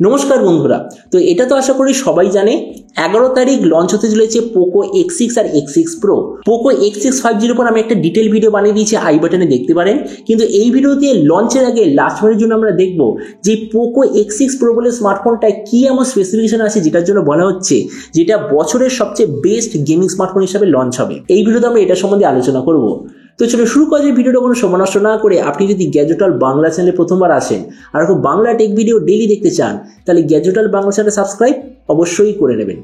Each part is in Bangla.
নমস্কার বন্ধুরা, তো এটা তো আশা করি সবাই জানে 11 তারিখ লঞ্চ হতে চলেছে পোকো X6 আর X6 Pro। Poco X6 5G এর উপর আমি একটা ডিটেল ভিডিও বানিয়ে দিয়েছি, আই বাটনে দেখতে পারেন। কিন্তু এই ভিডিওতে লঞ্চের আগে লাস্ট বারের জন্য আমরা দেখব যে পোকো X6 Pro বলে স্মার্টফোনটায় কি এমন স্পেসিফিকেশন আছে যেটার জন্য বলা হচ্ছে যেটা বছরের সবচেয়ে বেস্ট গেমিং স্মার্টফোন হিসেবে লঞ্চ হবে। এই ভিডিওতে আমরা এটা সম্বন্ধে আলোচনা করব। তো চলো শুরু করা যায়। ভিডিওটা কোনো সময় নষ্ট না করে আপনি যদি গ্যাজেটাল বাংলা চ্যানেলে প্রথমবার আসেন আর খুব বাংলা টেক ভিডিও ডেইলি দেখতে চান, তাহলে গ্যাজেটাল বাংলা চ্যানেলে সাবস্ক্রাইব অবশ্যই করে নেবেন।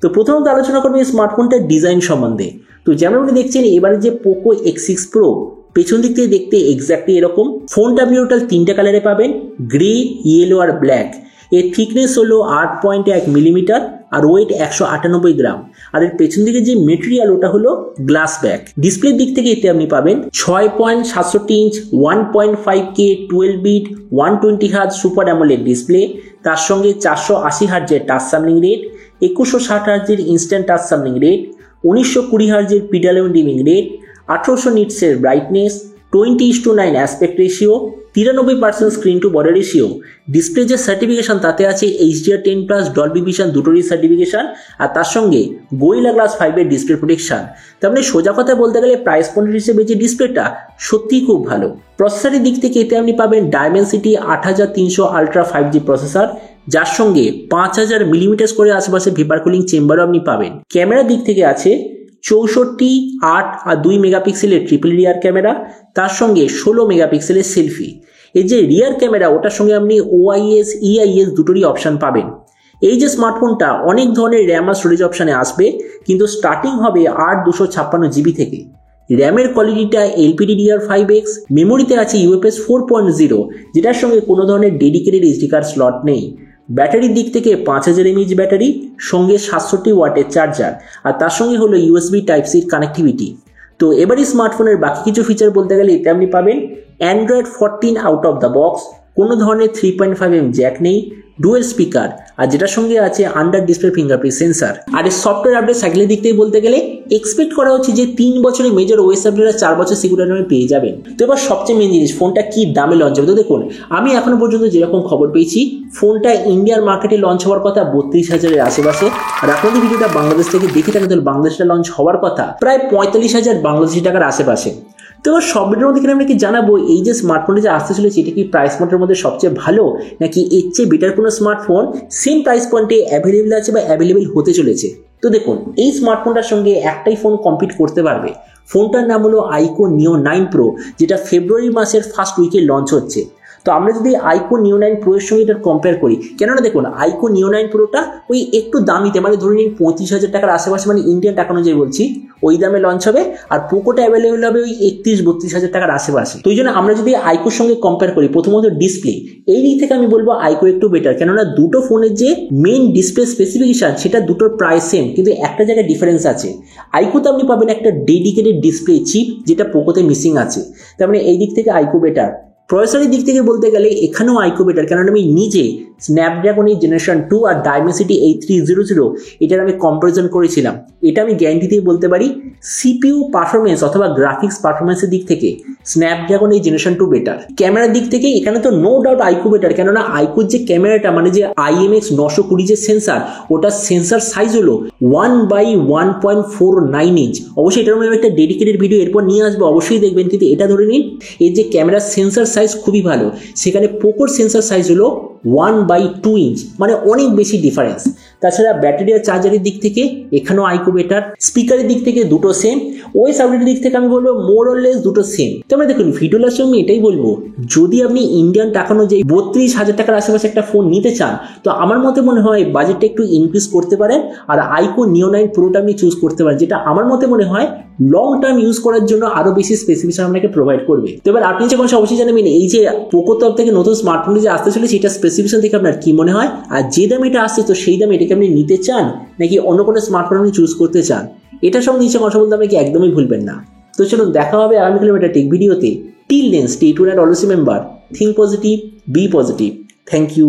তো প্রথমত আলোচনা করবেন এই স্মার্টফোনটার ডিজাইন সম্বন্ধে। তো যেমন আপনি দেখছেন এবারে যে পোকো X6 Pro পেছন দিক থেকে দেখতে এক্স্যাক্টলি এরকম। ফোনটা আপনি টোটাল 3টে কালারে পাবেন, গ্রে, ইয়েলো আর ব্ল্যাক। এর থিকনেস হলো 8.1 মিলিমিটার আর ওয়েট 198 গ্রাম। আর এর পেছন দিকে যে মেটেরিয়াল ওটা হলো গ্লাস ব্যাক। ডিসপ্লের দিক থেকে এতে আপনি পাবেন 6.67 inch 1.5K 12 bit 120 hertz super AMOLED display, তার সঙ্গে 480 হার্জের টাচ সামলিং রেট, 2160 হার্জের ইনস্ট্যান্ট টাচ সামলিং রেট, 1920 হার্জের পিডালেন ডিমিং রেট, 1800 নিটসের brightness, 20:9 aspect ratio, 93% screen to body ratio. Display যে সার্টিফিকেশন তাতে আছে HDR10+ ডলবি ভিশন দুটোরই সার্টিফিকেশন, আর তার সঙ্গে গোরিলা গ্লাস 5 এর ডিসপ্লে প্রোটেকশন। তার মানে সোজা কথা বলতে গেলে প্রাইস পয়েন্ট হিসেবে যে ডিসপ্লেটা সত্যিই খুব ভালো। প্রসেসরের দিক থেকে এতে আপনি পাবেন ডায়মেনসিটি 8300 আলট্রা 5G প্রসেসর, যার সঙ্গে 5000 মিলিমিটার করে আশেপাশে ভেপার কুলিং চেম্বারও আপনি পাবেন। ক্যামেরার দিক থেকে আছে 64, 8 আর 2 মেগাপিক্সেলের ট্রিপল রিয়ার ক্যামেরা, তার সঙ্গে 16 মেগাপিক্সেলের সেলফি। এই যে রিয়ার ক্যামেরা ওটার সঙ্গে আপনি OIS, EIS দুটোরই অপশান পাবেন। এই যে স্মার্টফোনটা অনেক ধরনের র্যাম আর স্টোরেজ অপশানে আসবে, কিন্তু স্টার্টিং হবে 8/256 GB থেকে। র্যামের কোয়ালিটিটা LPDDR5X, মেমোরিতে আছে UFS 4.0, যেটার সঙ্গে কোনো ধরনের ডেডিকেটেড SD কার্ড স্লট নেই। ব্যাটারির দিক থেকে 5000 mAh ব্যাটারি, সঙ্গে 67 ওয়াটের চার্জার, আর তার সঙ্গে হলো USB Type-C কানেক্টিভিটি। তো এবারই স্মার্টফোনের বাকি কিছু ফিচার বলতে গেলে এতে আপনি পাবেন Android 14 out of the box, কোনো ধরনের 3.5mm জ্যাক নেই, ডুয়েল স্পিকার, আর যেটার সঙ্গে আছে আন্ডার ডিসপ্লে ফিঙ্গারপ্রিন্ট সেন্সার। আর এই সফটওয়্যার আপডেট সাইকেলের দিক থেকে বলতে গেলে এক্সপেক্ট করা হচ্ছে যে 3 বছরের মেজর OS আপডেট আর 4 বছর সিকিউরিটি আপনি পেয়ে যাবেন। তো এবার সবচেয়ে মেন জিনিস, ফোনটা কি দামে লঞ্চ হবে। তো দেখুন, আমি এখনো পর্যন্ত যেরকম খবর পেয়েছি ফোনটা ইন্ডিয়ার মার্কেটে লঞ্চ হওয়ার কথা 32,000-এর আশেপাশে। আর আপনাদের ভিডিওটা বাংলাদেশ থেকে দেখে থাকেন তাহলে বাংলাদেশটা লঞ্চ হওয়ার কথা প্রায় 45,000 বাংলাদেশি টাকার আশেপাশে। তো এবার সব ভিডিওর মধ্যে আমরা কি জানাবো এই যে স্মার্টফোনটা যে আসতে চলেছে এটা কি প্রাইস পয়েন্টের মধ্যে সবচেয়ে ভালো, নাকি এর চেয়ে বেটার কোনো স্মার্টফোন সেম প্রাইস পয়েন্টে অ্যাভেলেবেল আছে বা অ্যাভেলেবেল হতে চলেছে। তো দেখুন, এই স্মার্টফোনটার সঙ্গে একটাই ফোন কম্পিট করতে পারবে। ফোনটার নাম হলো iQOO Neo 9 Pro, যেটা ফেব্রুয়ারি মাসের ফার্স্ট উইকে লঞ্চ হচ্ছে। তো আমরা যদি iQOO Neo 9 Pro এর সঙ্গে এটা কম্পেয়ার করি, কেননা দেখুন iQOO Neo 9 Proটা ওই একটু দামিতে, মানে ধরে নিন 35,000 টাকার আশেপাশে, মানে ইন্ডিয়ান টাকা অনুযায়ী বলছি, ওই দামে লঞ্চ হবে। আর পোকোটা অ্যাভেলেবেল হবে ওই 31-32,000 টাকার আশেপাশে। তো এই জন্য আমরা যদি iQOOর সঙ্গে কম্পেয়ার করি, প্রথমত ডিসপ্লে, এই দিক থেকে আমি বলবো iQOO একটু বেটার, কেননা দুটো ফোনের যে মেইন ডিসপ্লে স্পেসিফিকেশন সেটা দুটোর প্রাইস সেম, কিন্তু একটা জায়গায় ডিফারেন্স আছে। iQOOতে আপনি পাবেন একটা ডেডিকেটেড ডিসপ্লে চিপ, যেটা পোকোতে মিসিং আছে। তার মানে এই দিক থেকে iQOO বেটার। প্রসেসরের দিক থেকে বলতে গেলে এখানেও iQOO বেটার, কারণ আমি নিজে স্ন্যাপড্রাগন জেনারেশন 2 আর ডায়মেনসিটি 8300 এটার আমি কম্পারিজন করেছিলাম। এটা আমি গ্যারান্টি দিয়ে বলতে পারি CPU পারফরমেন্স অথবা গ্রাফিক্স পারফরমেন্সের দিক থেকে স্ন্যাপড্রাগন জেনারেশন 2 বেটার। ক্যামেরার দিক থেকে এখানে তো নো ডাউট iQOO বেটার, কেননা iQOOর যে ক্যামেরাটা, মানে যে IMX 920 যে সেন্সার, ওটা সেন্সার সাইজ হলো 1/1.49 ইঞ্চ। অবশ্যই এটার মধ্যে একটা ডেডিকেটেড ভিডিও এরপর নিয়ে আসবো, অবশ্যই দেখবেন। কিন্তু এটা ধরে নিন এর যে ক্যামেরার সেন্সার সাইজ খুবই ভালো, সেখানে পোকোর সেন্সার সাইজ হলো 1/2 ইঞ্চ, মানে অনেক বেশি ডিফারেন্স। তাছাড়া ব্যাটারি আর চার্জারের দিক থেকে এখানেও iQOO বেটার। স্পিকারের দিক থেকে দুটো সেম, ওএস আপডেটের দিক থেকে আমি বলবো মোর অর লেস দুটো সেম। তোমরা দেখুন ভিডিও লাস্টে আমি এটাই বলবো, যদি আপনি ইন্ডিয়ান টাকা অনুযায়ী 32,000 টাকার আশেপাশে একটা ফোন নিতে চান, তো আমার মতে মনে হয় বাজেটটা একটু ইনক্রিজ করতে পারেন আর iQOO Neo 9 Proটা আপনি চুজ করতে পারেন, যেটা আমার মতে মনে হয় লং টার্ম ইউজ করার জন্য আরো বেশি স্পেসিফিকেশন আপনাকে প্রোভাইড করবে। তো এবার আপনি যে কোনো অবশ্যই জানাবেন এই যে পোকো তরফ থেকে নতুন স্মার্টফোন যে আসতে চলেছে এটা স্পেসিফিকেশন থেকে আপনার কি মনে হয়, আর যে দামে এটা আসছে তো সেই দামে এটাকে আপনি নিতে চান নাকি অন্য কোনো স্মার্টফোন আপনি চুজ করতে চান, এটার সঙ্গে নিচে কথা বলতে আপনাকে একদমই ভুলবেন না। তো চলুন দেখা হবে আগামীকাল একটা টেক ভিডিওতে। Till then stay tuned and always remember, think positive, be positive. Thank you.